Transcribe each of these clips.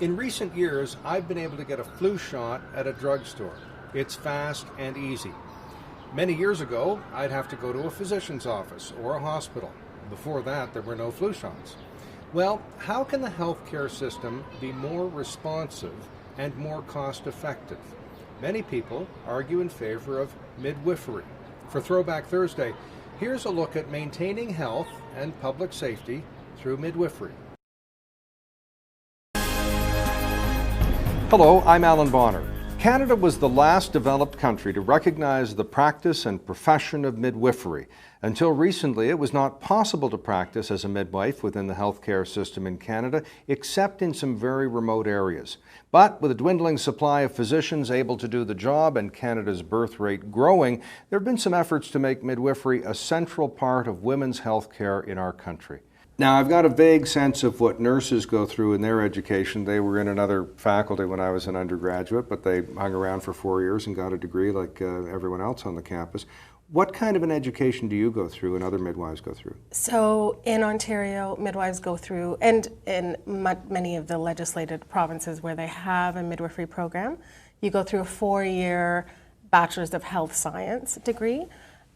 In recent years, I've been able to get a flu shot at a drugstore. It's fast and easy. Many years ago, I'd have to go to a physician's office or a hospital. Before that, there were no flu shots. Well, how can the healthcare system be more responsive and more cost-effective? Many people argue in favor of midwifery. For Throwback Thursday, here's a look at maintaining health and public safety through midwifery. Hello, I'm Allan Bonner. Canada was the last developed country to recognize the practice and profession of midwifery. Until recently, it was not possible to practice as a midwife within the healthcare system in Canada, except in some very remote areas. But with a dwindling supply of physicians able to do the job and Canada's birth rate growing, there have been some efforts to make midwifery a central part of women's healthcare in our country. Now, I've got a vague sense of what nurses go through in their education. They were in another faculty when I was an undergraduate, but they hung around for 4 years and got a degree like everyone else on the campus. What kind of an education do you go through and other midwives go through? So in Ontario, midwives go through, and in many of the legislated provinces where they have a midwifery program, you go through a 4-year Bachelor's of Health Science degree.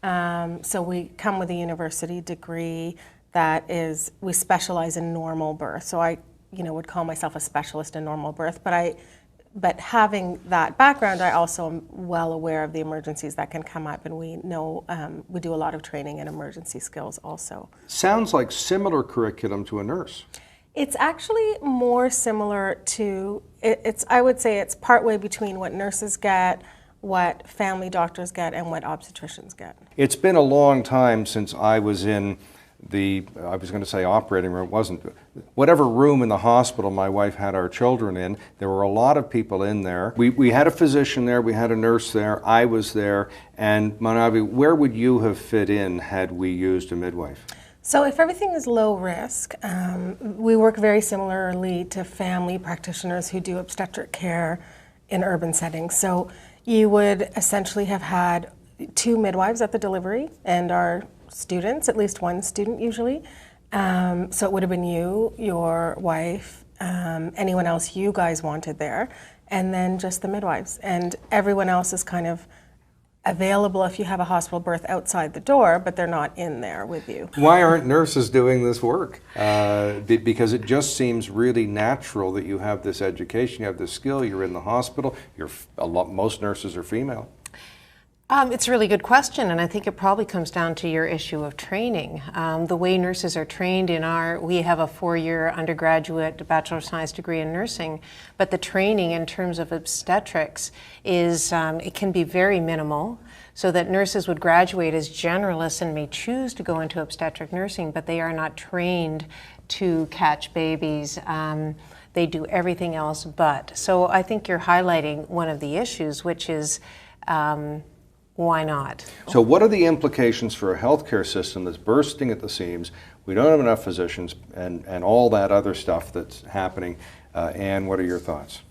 So we come with a university degree that is, we specialize in normal birth. So I, would call myself a specialist in normal birth, but having that background, I also am well aware of the emergencies that can come up, and we know, we do a lot of training in emergency skills also. Sounds like similar curriculum to a nurse. It's actually more similar to, I would say it's partway between what nurses get, what family doctors get, and what obstetricians get. It's been a long time since I was in I was going to say operating room, it wasn't. Whatever room in the hospital my wife had our children in, there were a lot of people in there. We had a physician there, we had a nurse there, I was there, and Manavi, where would you have fit in had we used a midwife? So if everything is low risk, we work very similarly to family practitioners who do obstetric care in urban settings. So you would essentially have had 2 midwives at the delivery and our students, at least one student usually. So it would have been you, your wife, anyone else you guys wanted there, and then just the midwives. And everyone else is kind of available if you have a hospital birth outside the door, but they're not in there with you. Why aren't nurses doing this work? Because it just seems really natural that you have this education, you have this skill, you're in the hospital, most nurses are female. It's a really good question, and I think it probably comes down to your issue of training. The way nurses are trained we have a 4-year undergraduate Bachelor of Science degree in nursing, but the training in terms of obstetrics is, it can be very minimal, so that nurses would graduate as generalists and may choose to go into obstetric nursing, but they are not trained to catch babies. They do everything else but. So I think you're highlighting one of the issues, which is, why not? So what are the implications for a healthcare system that's bursting at the seams? We don't have enough physicians and all that other stuff that's happening. Anne, what are your thoughts?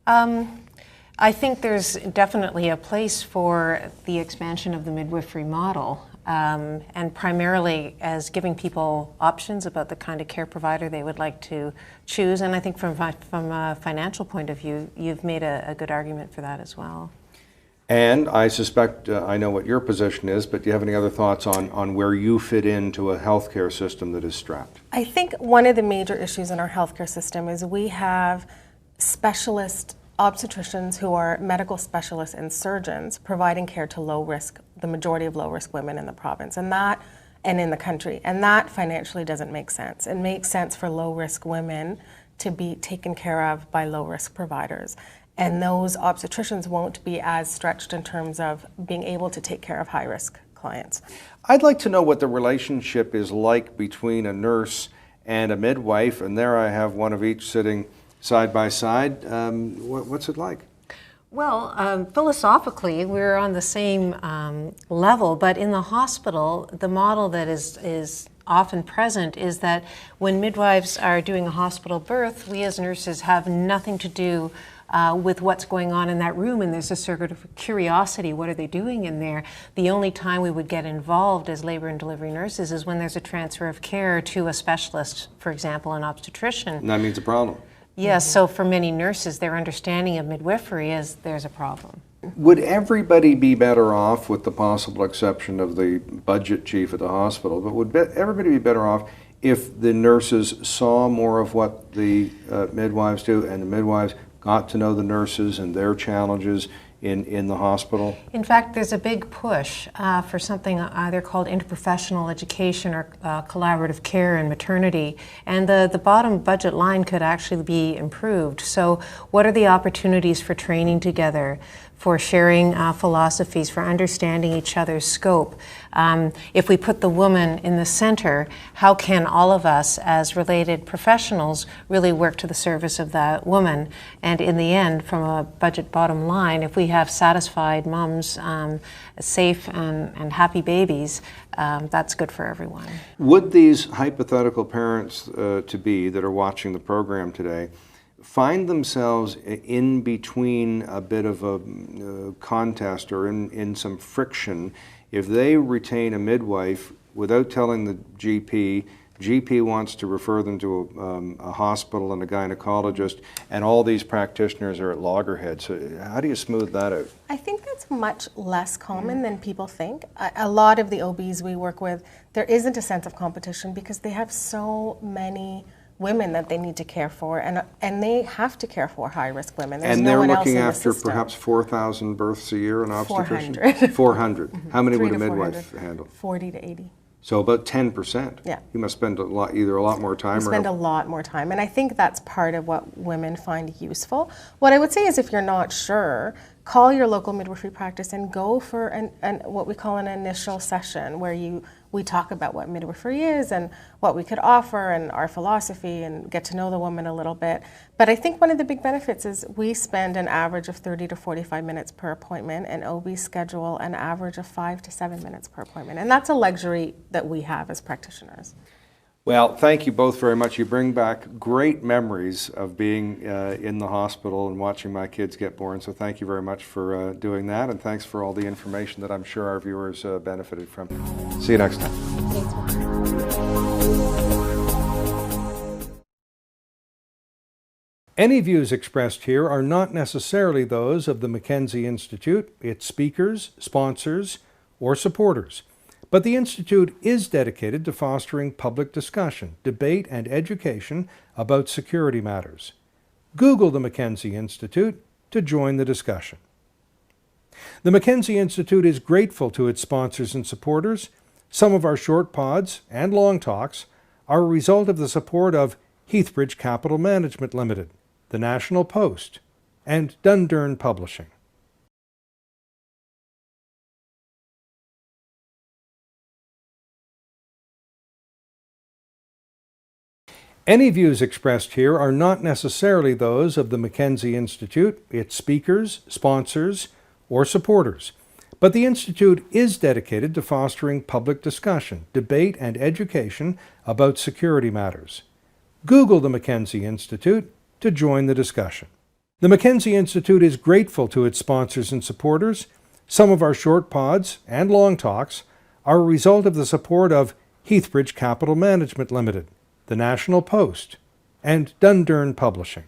I think there's definitely a place for the expansion of the midwifery model, and primarily as giving people options about the kind of care provider they would like to choose. And I think from a financial point of view, you've made a good argument for that as well. And I suspect I know what your position is, but do you have any other thoughts on where you fit into a healthcare system that is strapped? I think one of the major issues in our healthcare system is we have specialist obstetricians who are medical specialists and surgeons providing care to the majority of low-risk women in the province and in the country. And that financially doesn't make sense. It makes sense for low-risk women to be taken care of by low-risk providers. And those obstetricians won't be as stretched in terms of being able to take care of high-risk clients. I'd like to know what the relationship is like between a nurse and a midwife, and there I have one of each sitting side by side. What's it like? Well, philosophically, we're on the same level, but in the hospital, the model that is often present is that when midwives are doing a hospital birth, we as nurses have nothing to do with what's going on in that room, and there's a sort of curiosity, what are they doing in there? The only time we would get involved as labor and delivery nurses is when there's a transfer of care to a specialist, for example, an obstetrician. And that means a problem. Yes, so for many nurses, their understanding of midwifery is there's a problem. Would everybody be better off, with the possible exception of the budget chief at the hospital, but would everybody be better off if the nurses saw more of what the midwives do, and the midwives got to know the nurses and their challenges in the hospital? In fact, there's a big push for something either called interprofessional education or collaborative care in maternity, and the bottom budget line could actually be improved. So what are the opportunities for training together, for sharing philosophies, for understanding each other's scope? If we put the woman in the center, how can all of us as related professionals really work to the service of that woman? And in the end, from a budget bottom line, if we have satisfied moms, safe and happy babies, that's good for everyone. Would these hypothetical parents to be that are watching the program today find themselves in between a bit of a contest or in some friction if they retain a midwife without telling the GP? GP wants to refer them to a hospital and a gynecologist, and all these practitioners are at loggerheads. So how do you smooth that out? I think that's much less common than people think. A lot of the OBs we work with, there isn't a sense of competition because they have so many women that they need to care for, and they have to care for high-risk women. There's And no they're one looking else in the after system. perhaps 4,000 births a year in obstetrician? 400. 400. How many would a 300 to midwife 400. handle? 40 to 80. So about 10%. Yeah. You must spend either a lot more time We or spend a lot more time, and I think that's part of what women find useful. What I would say is if you're not sure, call your local midwifery practice and go for what we call an initial session where we talk about what midwifery is and what we could offer and our philosophy and get to know the woman a little bit. But I think one of the big benefits is we spend an average of 30 to 45 minutes per appointment, and OBs schedule an average of 5 to 7 minutes per appointment. And that's a luxury that we have as practitioners. Well, thank you both very much. You bring back great memories of being in the hospital and watching my kids get born. So thank you very much for doing that, and thanks for all the information that I'm sure our viewers benefited from. See you next time. Any views expressed here are not necessarily those of the Mackenzie Institute, its speakers, sponsors, or supporters. But the Institute is dedicated to fostering public discussion, debate, and education about security matters. Google the Mackenzie Institute to join the discussion. The Mackenzie Institute is grateful to its sponsors and supporters. Some of our short pods and long talks are a result of the support of HEATHBRIDGE Capital Management Limited, the National Post, and Dundurn Publishing. Any views expressed here are not necessarily those of the Mackenzie Institute, its speakers, sponsors, or supporters. But the Institute is dedicated to fostering public discussion, debate, and education about security matters. Google the Mackenzie Institute to join the discussion. The Mackenzie Institute is grateful to its sponsors and supporters. Some of our short pods and long talks are a result of the support of HEATHBRIDGE Capital Management Limited, the National Post, and Dundurn Publishing.